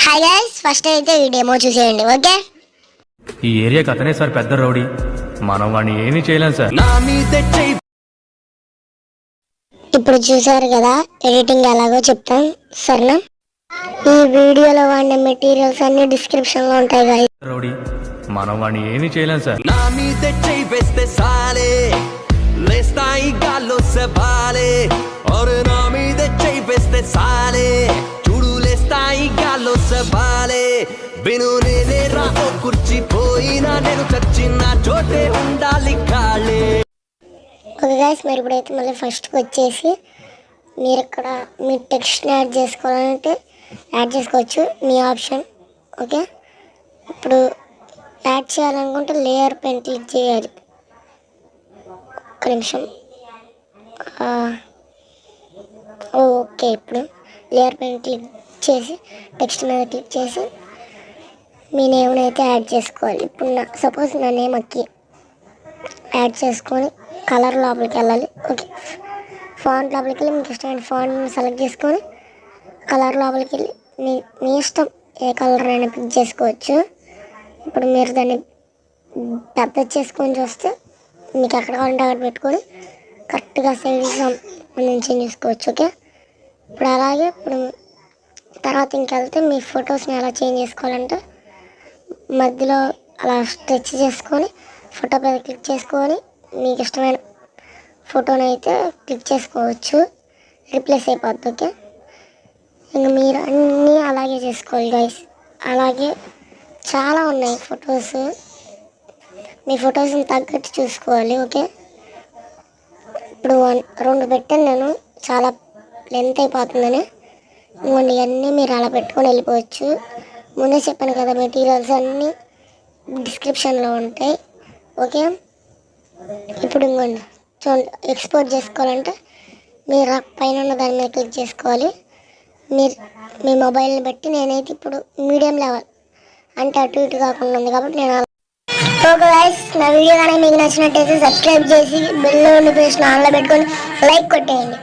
Hi guys, first అయితే ఈ demo చూసేయండి. ఓకే, ఈ ఏరియాకి అతనే సార్ పెద్ద రౌడీ. మనం వాడిని ఏమీ చేయలేం సార్. ఇప్పుడు చూసారు కదా, ఎడిటింగ్ ఎలాగో చెప్తాను సరేనా. ఈ వీడియోలో వాడిన మెటీరియల్స్ అన్ని డిస్క్రిప్షన్ లో ఉంటాయి గైస్. రౌడీ, మనం వాడిని ఏమీ చేయలేం సార్. ఓకే గైస్, మరి ఇప్పుడైతే మళ్ళీ ఫస్ట్కి వచ్చేసి మీరు ఇక్కడ మీ టెక్స్ట్ని యాడ్ చేసుకోవాలంటే యాడ్ చేసుకోవచ్చు, మీ ఆప్షన్. ఓకే, ఇప్పుడు యాడ్ చేయాలనుకుంటే లేయర్ పెన్ క్లిక్ చేయాలి. ఒక్క నిమిషం. ఓకే, ఇప్పుడు లేయర్ పెన్ క్లిక్ చేసి టెక్స్ట్ మీద క్లిక్ చేసి మీ నేమ్ని అయితే యాడ్ చేసుకోవాలి. ఇప్పుడు సపోజ్ నా నేమ్ అక్కి యాడ్ చేసుకొని కలర్ లోపలికి వెళ్ళాలి. ఓకే, ఫాంట్ లోపలికి వెళ్ళి మీకు ఇష్టమైన ఫాంట్ని సెలెక్ట్ చేసుకొని కలర్ లోపలికి వెళ్ళి మీ ఇష్టం ఏ కలర్ అయినా పిక్ చేసుకోవచ్చు. ఇప్పుడు మీరు దాన్ని పెద్ద చేసుకొని చూస్తే మీకు ఎక్కడ కావాలంటే అక్కడ పెట్టుకొని కరెక్ట్గా సైజ్ సంబంధించి చేసుకోవచ్చు. ఓకే, ఇప్పుడు అలాగే ఇప్పుడు తర్వాత ఇంకెళ్తే మీ ఫొటోస్ని ఎలా చేంజ్ చేసుకోవాలంటే మధ్యలో అలా స్ట్రెచ్ చేసుకొని ఫోటో మీద క్లిక్ చేసుకొని మీకు ఇష్టమైన ఫోటోని అయితే క్లిక్ చేసుకోవచ్చు, రీప్లేస్ అయిపోద్ది. ఓకే, ఇంకా మీరు అన్నీ అలాగే చేసుకోవాలి గైస్. అలాగే చాలా ఉన్నాయి ఫొటోస్, మీ ఫొటోస్ని తగ్గట్టు చూసుకోవాలి. ఓకే, ఇప్పుడు 2 పెట్టాను నేను, చాలా లెంత్ అయిపోతుందని. ఇంకోండి ఇవన్నీ మీరు అలా పెట్టుకొని వెళ్ళిపోవచ్చు. ముందే చెప్పాను కదా, మెటీరియల్స్ అన్నీ డిస్క్రిప్షన్లో ఉంటాయి. ఓకే, ఇప్పుడు ఇంకోండి చూడండి, ఎక్స్పోర్ట్ చేసుకోవాలంటే మీరు పైన ఉన్న దాని మీద క్లిక్ చేసుకోవాలి. మీరు మీ మొబైల్ని బట్టి నేనైతే ఇప్పుడు మీడియం లెవెల్ అంటే అటు ఇటు కాకుండా ఉంది కాబట్టి నేను ఓకే గైస్, నా వీడియో కానీ మీకు నచ్చినట్టయితే సబ్స్క్రైబ్ చేసి బెల్ నోటిఫికేషన్ ఆన్లో పెట్టుకొని లైక్ కొట్టేయండి.